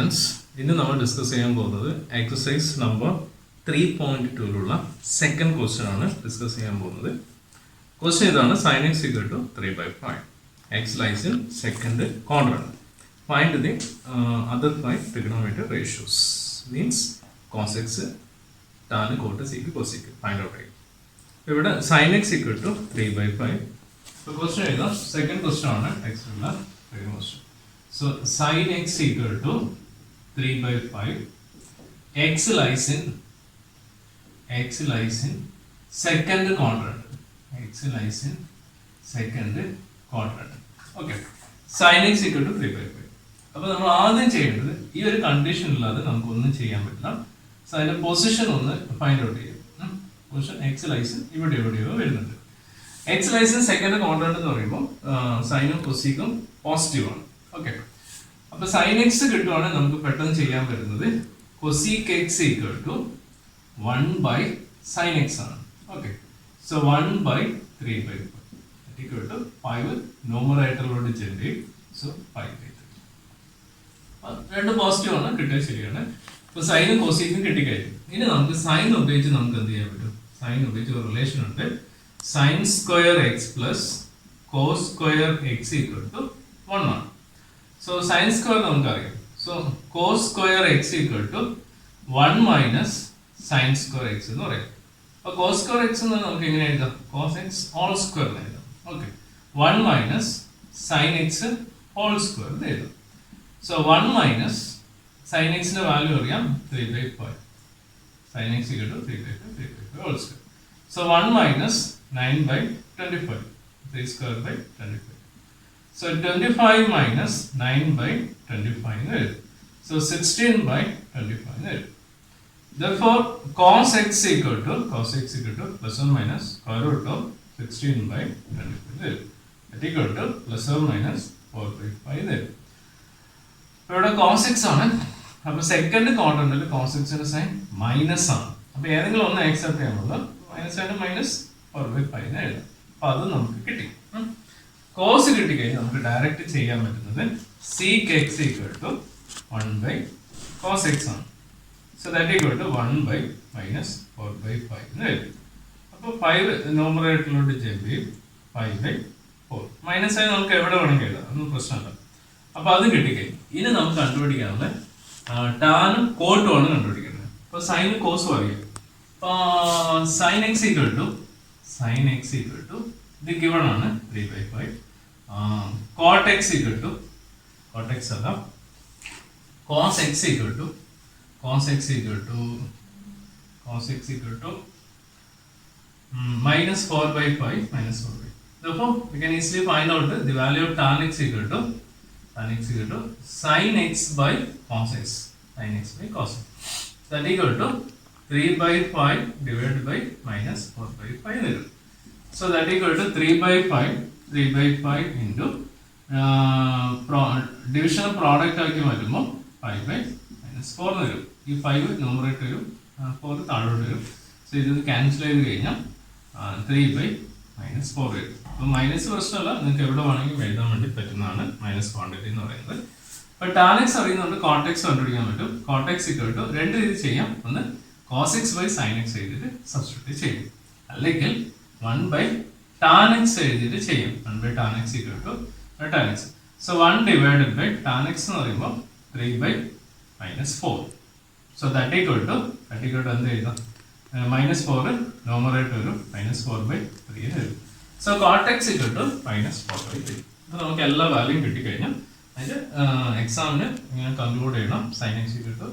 students, ഇന്ന് നമ്മൾ discuss ചെയ്യാൻ പോകുന്നത് എക്സസൈസ് നമ്പർ 3.2 സെക്കൻഡ് ക്വസ്റ്റ്യൻ ആണ് ഡിസ്കസ് ചെയ്യാൻ പോകുന്നത്. ക്വസ്റ്റ്യൻ ഇതാണ്: sin x equal to 3/5. X lies in second quadrant. Find the other 5 trigonometric ratios. Means cos x, tan, cot, sec, cosec. Find out right. ഇവിടെ sin x equal to 3/5. So question is the second question ആണ് next ഉള്ള second question. So sin x equal to 3/5. X lies in second quadrant. X lies in second quadrant. Okay. Sin x equal to 3/5. അപ്പോൾ നമ്മൾ ആദ്യം ചെയ്യേണ്ടത് ഈ ഒരു condition ഇല്ലാതെ നമുക്ക് ഒന്നും ചെയ്യാൻ പറ്റില്ല. സോ അതിന്റെ പൊസിഷൻ ഒന്ന് ഫൈൻഡ് ഔട്ട് ചെയ്യും. പൊസിഷൻ എക്സ് ലൈസ് ഇവിടെ എവിടെയോ വരുന്നുണ്ട്. എക്സ് ലൈസ് സെക്കൻഡ് ക്വാഡ്രന്റ് എന്ന് പറയുമ്പോൾ സൈനും കൊസീക്കും പോസിറ്റീവ് ആണ്. ഓക്കെ, അപ്പൊ സൈൻ എക്സ് കിട്ടുവാണെങ്കിൽ നമുക്ക് പെട്ടെന്ന് ചെയ്യാൻ പറ്റുന്നത് cosec x equal to 1/sin x ആണ്. ഓക്കെ, സോ 1/3/5 ഈക്വൽ ടു 5 ന്യൂമറേറ്ററിലോട്ട് ചെല്ലും. സോ 5/3. രണ്ട് പോസിറ്റീവ് ആണ്, കിട്ടിയത് ശരിയാണ്. ഇപ്പൊ സൈനും കോസീക്കും കിട്ടിക്കഴിഞ്ഞു. ഇനി നമുക്ക് സൈൻ ഉപയോഗിച്ച് നമുക്ക് എന്ത് ചെയ്യാൻ പറ്റും? സൈൻ ഉപയോഗിച്ച് ഒരു റിലേഷൻ ഉണ്ട്. Sine square x plus cos square x equal to 1 ആണ്. സോ സൈൻ സ്ക്വയർ നമുക്കറിയാം. So cos square x equal to 1 minus sine square x എന്ന് പറയാം. അപ്പൊ കോസ് സ്ക്വയർ എക്സ് എന്ന് നമുക്ക് എങ്ങനെ എഴുതാം? കോസ് എക്സ് ഹോൾ സ്ക്വയർ എന്ന് എഴുതാം. Okay, 1 minus sine x whole square എന്ന് എഴുതാം. സോ 1 മൈനസ് സൈൻ എക്സിന്റെ വാല്യൂ അറിയാം 3/5. Sine x equal to 3/5 whole square. So 1 minus 9/25. 3 square by 25. So 25 minus 9/25 എന്ന് എഴുതും. So 16/25 എന്ന് എഴുതും. Therefore cos x equal to plus or minus square root of 16/25 എന്ന് എഴുതും. That equal to plus or minus 4/5 എന്ന് എഴുതും. ഇവിടെ cos x ആണ്. അപ്പൊ സെക്കൻഡ് ക്വാഡ്രന്റിൽ cos x ന്റെ സൈൻ മൈനസ് ആണ്. അപ്പൊ ഏതെങ്കിലും ഒന്ന് ആക്സെപ്റ്റ് ചെയ്യാനുള്ളത് മൈനസ് ആണ്, മൈനസ് 4/5 എന്ന് എഴുതാം. അപ്പൊ അത് നമുക്ക് കിട്ടി. കോസ് കിട്ടിക്കഴിഞ്ഞാൽ നമുക്ക് ഡയറക്റ്റ് ചെയ്യാൻ പറ്റുന്നത് sec x equal to 1/cos x ആണ്. സോ ദാറ്റ് ഈക്വൽ ടു 1/-4/5 എന്ന് എഴുതും. അപ്പോൾ 5 ന്യൂമറേറ്ററിലോട്ട് ചെയ്യും. 5/4 മൈനസ് ആയി നമുക്ക് എവിടെ വേണമെങ്കിൽ എഴുതാം, ഒന്നും പ്രശ്നമല്ല. അപ്പോൾ അത് കിട്ടിക്കഴിഞ്ഞു. ഇനി നമുക്ക് കണ്ടുപിടിക്കാനുള്ള ടാനും കോട്ടും ആണ് കണ്ടുപിടിക്കുന്നത്. അപ്പോൾ സൈനും കോസും അറിയാം. അപ്പോൾ സൈൻ എക്സ് ഈക്വൽ ടു ഇത് ഗിവൺ ആണ് 3/5. cot x equal to അല്ല cos x equal to minus 4/5. Therefore we can easily find out the value of tan x equal to sin x by cos x. That equal to 3/5 divided by minus 4/5. So that equal to 3/5 into division product ആക്കി മാറ്റുമ്പോൾ 5/-4 വരും. ഈ 5 numerator വരും, 4 താഴോട്ട് വരും. So ഇത് cancel ചെയ്ത് കഴിഞ്ഞാൽ 3/-4 വരും. അപ്പോൾ മൈനസ് പ്രശ്നമല്ല, നിങ്ങൾക്ക് എവിടെ വേണമെങ്കിലും എഴുതാൻ വേണ്ടി പറ്റുന്നതാണ് മൈനസ് ക്വാണ്ടിറ്റി എന്ന് പറയുന്നത്. അപ്പോൾ ടാൻ എക്സ് അറിയുന്നുണ്ട്, കോട്ട് എക്സ് കണ്ടുപിടിക്കാൻ പറ്റും. കോട്ട് എക്സ് ഇക്വൽ ടു രണ്ട് രീതി ചെയ്യാം. ഒന്ന് cos x by sign x എഴുതിയിട്ട് സബ്സ്റ്റിറ്റ്യൂട്ട് ചെയ്യും, അല്ലെങ്കിൽ 1/tan x എഴുതിയിട്ട് ചെയ്യും. 1/tan x equal to tan x. So 1 divided by tan x എന്ന് പറയുമ്പോൾ 3/-4. So that equal to എന്ത് എഴുതാം? -4 ന്യൂമറേറ്റർ വരും, -4/3 വരും. So cot x equal to -4/3. അപ്പോൾ നമുക്ക് എല്ലാ വാല്യൂയും കിട്ടിക്കഴിഞ്ഞാൽ അതിൻ്റെ എക്സാമിന് ഇങ്ങനെ കൺക്ലൂഡ് ചെയ്യണം. Sine x equal to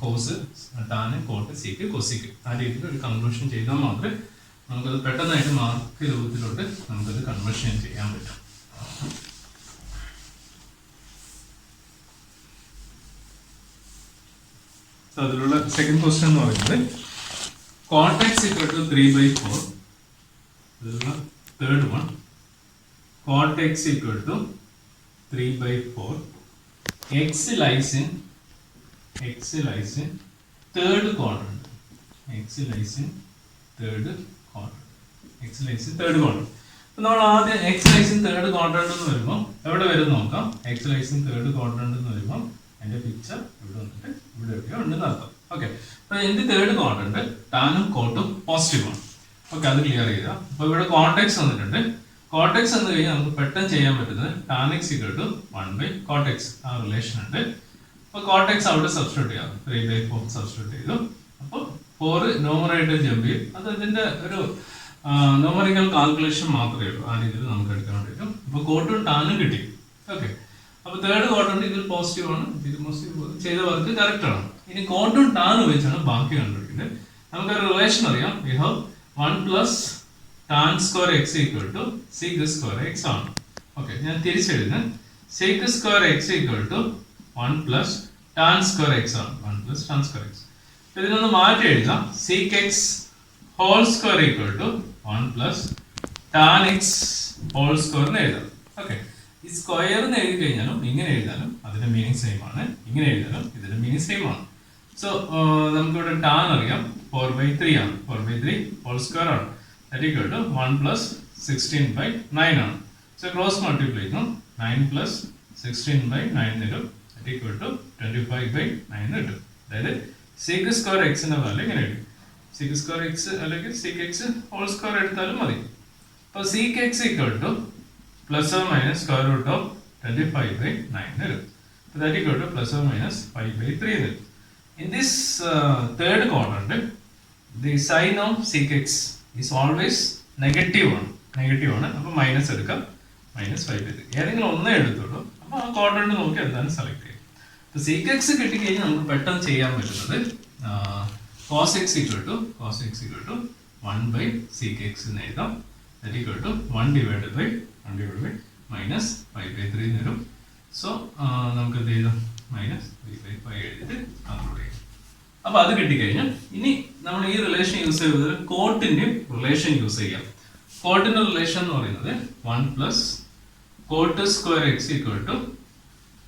cos, tan, cot, sec, cosec. ആ രീതിയിൽ ഒരു കൺക്ലൂഷൻ ചെയ്താൽ മാത്രമേ നമുക്കത് പെട്ടെന്നായിട്ട് മാർക്ക് രൂപത്തിലോട്ട് നമുക്കത് കൺവേർഷൻ ചെയ്യാൻ പറ്റും. അതിലുള്ള സെക്കൻഡ് ക്വസ്റ്റ്യൻ എന്ന് പറയുന്നത് cot x equal to 3/4. ഇതിലുള്ള third one cot x equal to 3/4. x lies in third quadrant. Third quadrant. അപ്പോൾ നമ്മൾ ആദ്യം x lies in third quadrant എന്ന് വരുമ്പോൾ എവിടെ വരും നോക്കാം. X lies in third quadrant എന്ന് വരുമ്പോൾ അതിന്റെ പിക്ചർ ഇവിടെ വന്നിട്ട് ഇവിടെ എവിടെയോ ഉണ്ടെന്ന് അർത്ഥം. ഓക്കെ, അപ്പൊ എന്റെ തേർഡ് ക്വാഡ്രന്റ് ടാനും കോട്ടും പോസിറ്റീവ് ആണ്. ഓക്കെ, അത് ക്ലിയർ ചെയ്യുക. അപ്പൊ ഇവിടെ കോട്ടക്സ് വന്നിട്ടുണ്ട്. കോട്ടക്സ് എന്ന് കഴിഞ്ഞാൽ നമുക്ക് പെട്ടെന്ന് ചെയ്യാൻ പറ്റുന്നത് tan x equal to 1/cot x ആ റിലേഷൻ ഉണ്ട്. അപ്പൊ cot x അവിടെ സബ്സ്റ്റിറ്റ്യൂട്ട് ചെയ്യാം. 3/4 സബ്സ്റ്റിറ്റ്യൂട്ട് ചെയ്തു. അപ്പോൾ 4 ന്യൂമറേറ്റർ ജമ്പ് ചെയ്യും. അത് ഇതിന്റെ ഒരു ന്യൂമറിക്കൽ കാൽക്കുലേഷൻ മാത്രമേ ഉള്ളൂ. ആ രീതിയിൽ നമുക്ക് എടുക്കാൻ വേണ്ടിയിട്ടും. അപ്പൊ കോട്ടും ടാനും കിട്ടി. ഓക്കെ, അപ്പൊ തേർഡ് ക്വാഡ്രന്റ് ഇതിൽ പോസിറ്റീവ് ആണ്, ഇത് പോസിറ്റീവ് ചെയ്ത വർക്ക് കറക്റ്റ് ആണ്. ഇനി കോട്ടും ടാനും വെച്ചാണ് ബാക്കി കണ്ടുപിടിക്കുന്നത്. നമുക്കൊരു റിലേഷൻ അറിയാം. We have 1 + tan square x equal to sec square x ആണ്. ഓക്കെ, ഞാൻ തിരിച്ചെഴുതുന്നത് sec square x equal to 1 + tan square x ആണ്. 1 + tan square x. ഇതിനൊന്ന് മാറ്റി എഴുതാം. sec x whole square equal to 1 + tan x whole square എന്ന് എഴുതാം. Okay, ഈ square എന്ന് എഴുതി കഴിഞ്ഞാലും ഇങ്ങനെ എഴുതാനും അതിന്റെ മീനിങ് സെയിം ആണ്. ഇങ്ങനെ എഴുതാനും ഇതിന്റെ മീനിങ് സെയിം ആണ്. സോ നമുക്കിവിടെ ടാൻ അറിയാം 4/3 ആണ്. 4/3 whole square ആണ്. That equal to 1 + 16/9 ആണ്. So cross multiply ചെയ്യുന്നു. 9 + 16/9 തരും. That equal to 25/9 കിട്ടും. അതായത് sec square x ന്റെ വാല്യൂ ഇങ്ങനെ കിട്ടും. sec square x അല്ലെങ്കിൽ sec x whole square എടുത്താലും മതി. അപ്പോൾ sec x equal to ± square root of 25/9 തരും. So that equal to ± 5/3 തരും. In this third quadrant, the sign of sec x is always negative ആണ്. Negative ആണ്. അപ്പോൾ minus എടുക്കാം. -5/3 ഏതെങ്കിലും ഒന്നേ എടുത്തോളൂ. അപ്പോൾ ആ ക്വാഡ്രന്റ് നോക്കി എന്താണ് സെലക്ട് ചെയ്യുക. അപ്പോൾ sec x കിട്ടിക്കഴിഞ്ഞാൽ നമുക്ക് പെട്ടെന്ന് ചെയ്യാൻ പറ്റുന്നത് cos x equal to 1/sec x എന്ന് എഴുതാം. That equal to 1 divided by -5/3 എന്ന് വരും. സോ നമുക്ക് എന്ത് ചെയ്താം -3/5 എഴുതിയിട്ട് കൺക്ലൂഡ് ചെയ്യാം. അപ്പൊ അത് കിട്ടിക്കഴിഞ്ഞാൽ ഇനി നമ്മൾ ഈ റിലേഷൻ യൂസ് ചെയ്തത് കോട്ടിന്റെ റിലേഷൻ യൂസ് ചെയ്യാം. കോട്ടിന്റെ റിലേഷൻ എന്ന് പറയുന്നത് 1 + cot square x equal to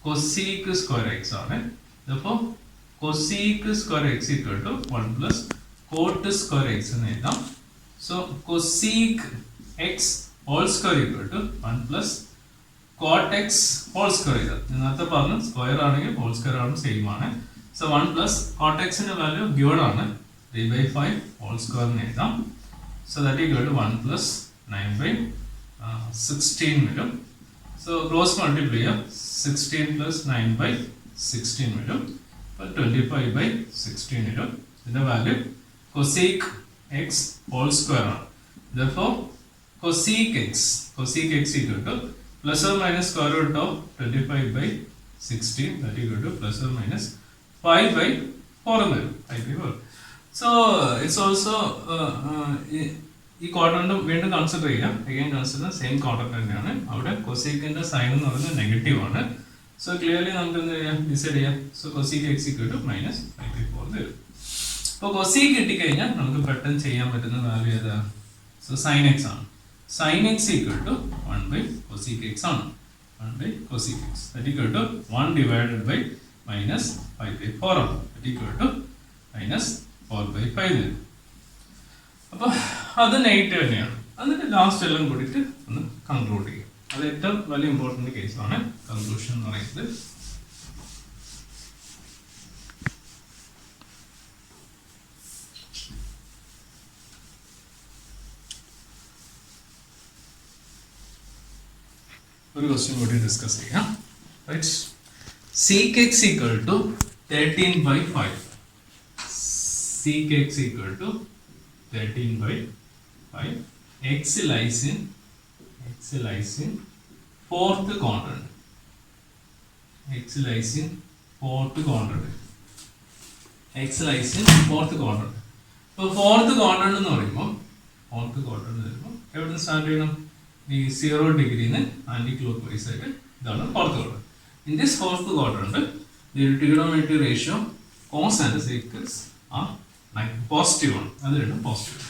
cosec square x ആണ്. അപ്പോൾ cosec square x equal to 1 + cot square x എന്ന് എഴുതാം. So cosec x whole square equal to 1 + cot x whole square എഴുതാം. നേരത്തെ പറഞ്ഞു സ്ക്വയർ ആണെങ്കിൽ ഹോൾ സ്ക്വയർ ആണ് സെയിം ആണ്. സോ 1 + cot x ന്റെ വാല്യൂ ഗിവൺ ആണ് 3/5 whole square എന്ന് എഴുതാം. സോ ദാറ്റ് ഈക്വൽ ടു 1 + 9/16 വരും. സോ ക്രോസ് മൾട്ടിപ്ലൈ ചെയ്യാം. 16 + 9/16 വരും. അപ്പോൾ 25/16 വരും. ഇതിന്റെ value cosec x whole square ആണ്. Therefore cosec x equal to ± square root of 25/16. That equal to ± 5/4 എന്ന് വരും. 5/4. So it's also ഈ ക്വാഡ്രന്റ് വീണ്ടും കൺസിഡർ ചെയ്യാം. അഗൈൻ കൺസിഡർ സെയിം ക്വാഡ്രന്റ് തന്നെയാണ്. അവിടെ കൊസീക്കിന്റെ സൈൻ എന്ന് പറയുന്നത് നെഗറ്റീവ് ആണ്. സോ ക്ലിയർലി നമുക്ക് എന്ത് ചെയ്യാം, ഡിസൈഡ് ചെയ്യാം. So cosec x equal to -5/4 വരും. അപ്പോൾ cosec കിട്ടിക്കഴിഞ്ഞാൽ നമുക്ക് പെട്ടെന്ന് ചെയ്യാൻ പറ്റുന്ന വാല്യൂ ഏതാ? സോ sin x ആണ്. sin x equal to 1/cosec x ആണ്. 1/cosec x. That equal to 1 divided by -5/4 ആണ്. That equal to -4/5 വരും. അപ്പോൾ അത് നെഗറ്റീവ് തന്നെയാണ്. എന്നിട്ട് ലാസ്റ്റ് എല്ലാം കൂടിയിട്ട് ഒന്ന് കൺക്ലൂഡ് ചെയ്യും. അത് ഏറ്റവും വലിയ ഇമ്പോർട്ടൻറ്റ് കേസാണ് കൺക്ലൂഷൻ എന്ന് പറയുന്നത്. ഒരു ക്വസ്റ്റ്യൻ കൂടി ഡിസ്കസ് ചെയ്യാം. Right, sec x equal to 13/5. sec x equal to 13/5. X lies in fourth quadrant. X lies in fourth quadrant. അപ്പോൾ ഫോർത്ത് ക്വാഡ്രന്റ് എന്ന് പറയുമ്പോൾ എവിടെ നിന്ന് സ്റ്റാർട്ട് ചെയ്യണം? ഈ 0 ഡിഗ്രിന്ന് ആന്റി ക്ലോക്ക് വൈസ് ആയിട്ട് ഇതാണ് fourth quadrant. In this fourth quadrant the trigonometry ratio cos and sec are positive ആണ്. അത് രണ്ടും പോസിറ്റീവ്.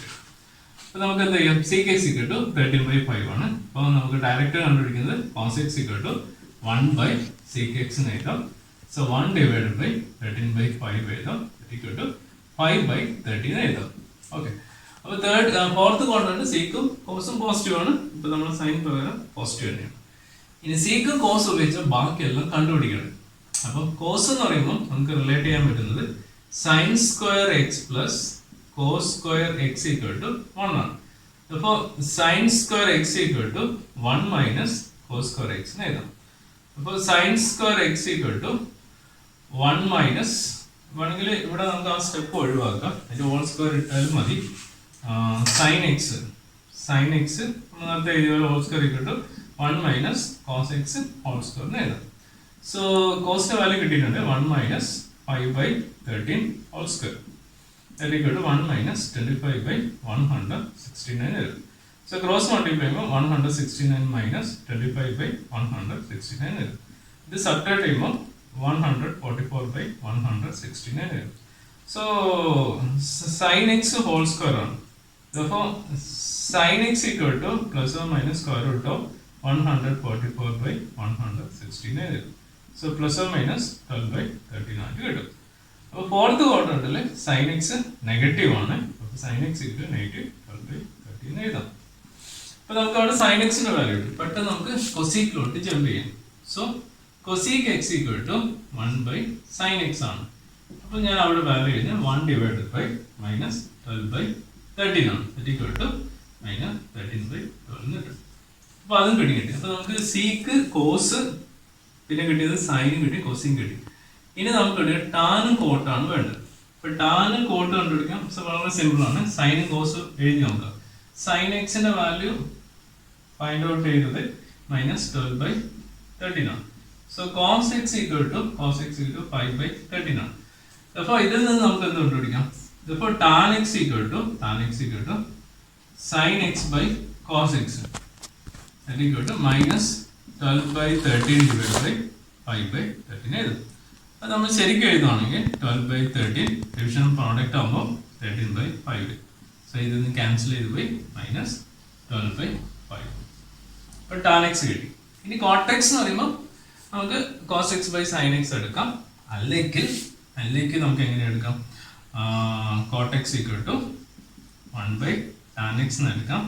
അപ്പോൾ നമുക്ക് എന്ത് ചെയ്യാം? sec x equal to 13/5 ആണ്. അപ്പോൾ നമുക്ക് ഡയറക്റ്റ് കണ്ടുപിടിക്കുന്നത് cos x equal to 1/sec x എന്ന് എഴുതാം. സോ 1 divided by 13/5 എഴുതാം. equal to 5/13 എഴുതാം. ഓക്കെ, അപ്പോൾ ഫോർത്ത് ക്വാഡ്രന്റ് സീക്കും കോസും പോസിറ്റീവ് ആണ്. ഇപ്പോൾ നമ്മൾ സൈൻ പ്രകാരം പോസിറ്റീവ് തന്നെയാണ്. ഇനി സീക്കും കോസും ഉപയോഗിച്ച് ബാക്കിയെല്ലാം കണ്ടുപിടിക്കണം. അപ്പം കോസ് എന്ന് പറയുമ്പോൾ നമുക്ക് റിലേറ്റ് ചെയ്യാൻ പറ്റുന്നത് sine square x plus cos square x equal to 1 ആണ്. അപ്പോൾ sine square x equal to 1 minus cos square x എന്ന് എഴുതാം. അപ്പോൾ sine square x equal to 1 minus വേണമെങ്കിൽ ഇവിടെ നമുക്ക് ആ സ്റ്റെപ്പ് ഒഴിവാക്കാം, അതിന്റെ ഹോൾ സ്ക്വയർ ഇട്ടാലും മതി. സൈൻ എക്സ് നേരത്തെ എഴുതിയ whole square equal to 1 minus cos x whole square എന്ന് എഴുതാം. സോ കോസിന്റെ വാല്യൂ കിട്ടിയിട്ടുണ്ട് 1 minus 5/13 whole square that equal to 1 minus 25/169 വരും. സോ ക്രോസ് മൾട്ടിപ്ലൈ ചെയ്യുമ്പോൾ 169 മൈനസ് 25/169 വരും. ഇത് സബ്ട്രാക്ട് ചെയ്യുമ്പോൾ 144/169 വരും. So sine x whole square ആണ്. അപ്പോൾ sine x equal to plus or minus square root of 144/169 വരും. സോ പ്ലസ് ഓർ മൈനസ് 12/13 ആയിട്ട് കിട്ടും. അപ്പോൾ ഫോർത്ത് ക്വാഡ്രന്റിൽ സൈൻ എക്സ് നെഗറ്റീവ് ആണ്. അപ്പോൾ sine x equal to negative 12/13 എന്ന് എഴുതാം. അപ്പോൾ നമുക്ക് അവിടെ സൈൻ എക്സിന്റെ വാല്യൂ കിട്ടും. പെട്ടെന്ന് നമുക്ക് കൊസീക്കിലോട്ട് ജമ്പ് ചെയ്യാം. So cosec x equal to 1/sin x ആണ്. അപ്പോൾ ഞാൻ അവിടെ വാല്യൂ ചെയ്യുന്നത് 1 ഡിവൈഡഡ് ബൈ മൈനസ് 12/13 ആണ്. ദാറ്റ് ഈക്വൽ ടു മൈനസ് 13/12 എന്ന് കിട്ടും. അപ്പോൾ അതും കിട്ടി. അപ്പോൾ നമുക്ക് സീക്ക് കോസ്, പിന്നെ കിട്ടിയത് സൈനും കിട്ടി, കോസിയും കിട്ടി. ഇനി നമുക്ക് ടാനും കോട്ടാണ് വേണ്ടത്. ഇപ്പൊ ടാനും കോട്ട് കണ്ടുപിടിക്കാം. വളരെ സിമ്പിൾ ആണ്. സൈനും കോസും എഴുതി നോക്കാം. സൈൻ എക്സിന്റെ വാല്യൂ ഫൈൻഡ് ഔട്ട് ചെയ്തത് മൈനസ് 12/13 ആണ്. So cos x equal to 5/13 ആണ്. അപ്പോൾ ഇതിൽ നിന്ന് നമുക്ക് എന്ത് കണ്ടുപിടിക്കാം? ഇതിപ്പോൾ tan x equal to sine x by cos x equal to minus 12/13 divide by 5/13 എഴുതും. അത് നമ്മൾ ശരിക്കും എഴുതുവാണെങ്കിൽ 12/13 ഡിവിഷൻ പ്രോഡക്റ്റ് ആകുമ്പോൾ 13/5. സോ ഇതൊന്ന് ക്യാൻസൽ ചെയ്ത് പോയി മൈനസ് 12/5. ഇപ്പോൾ ടാൻ എക്സ് കിട്ടി. ഇനി കോട്ടെക്സ് എന്ന് പറയുമ്പോൾ നമുക്ക് cos x by sign x എടുക്കാം. അല്ലെങ്കിൽ നമുക്ക് എങ്ങനെ എടുക്കാം? Cortex equal to 1/tan x എന്ന് എടുക്കാം.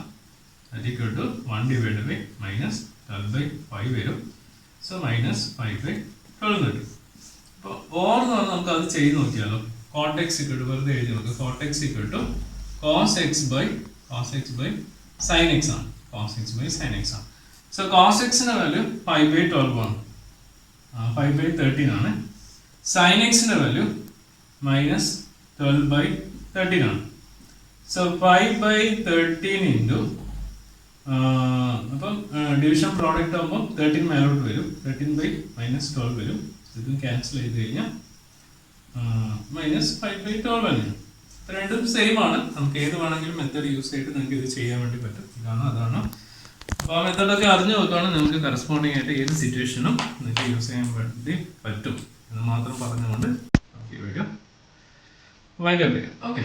That equal to 1 divide by minus 12/5 വരും. സോ മൈനസ് 5/12 കിട്ടും. അപ്പോൾ ഓർ എന്ന് പറഞ്ഞാൽ നമുക്ക് അത് ചെയ്ത് നോക്കിയാലോ. കോട്ടെക്സ് ഈക്വൽ ടു വെറുതെ എഴുതി നോക്കാം. Cot x equal to cos x by sign x ആണ്. Cos x by sign x ആണ്. സോ കോസ് എക്സിന്റെ വാല്യൂ 5/12 ആണ്, 5/13 ആണ്. സൈൻ എക്സിന്റെ വാല്യൂ മൈനസ് 12/13 ആണ്. സോ 5/13 ഇൻറ്റു അപ്പം ഡിവിഷൻ പ്രോഡക്റ്റ് ആകുമ്പോൾ 13 മേലോട്ട് വരും. 13/-12 വരും. ഇത് ക്യാൻസൽ ചെയ്ത് കഴിഞ്ഞാൽ മൈനസ് 5/12 തന്നെയാണ്. രണ്ടും സെയിം ആണ്. നമുക്ക് ഏത് വേണമെങ്കിലും മെത്തേഡ് യൂസ് ചെയ്തിട്ട് നിങ്ങൾക്ക് ഇത് ചെയ്യാൻ വേണ്ടി പറ്റും. അതാണ്. അപ്പോൾ ആ മെത്തേഡൊക്കെ അറിഞ്ഞു നോക്കുകയാണെങ്കിൽ നമുക്ക് കറസ്പോണ്ടിങ് ആയിട്ട് ഏത് സിറ്റുവേഷനും നിങ്ങൾക്ക് യൂസ് ചെയ്യാൻ വേണ്ടി പറ്റും എന്ന് മാത്രം പറഞ്ഞുകൊണ്ട് നമുക്ക് ഈ വീഡിയോ വൈൻഡ് അപ്പ് ചെയ്യാം. ഓക്കെ.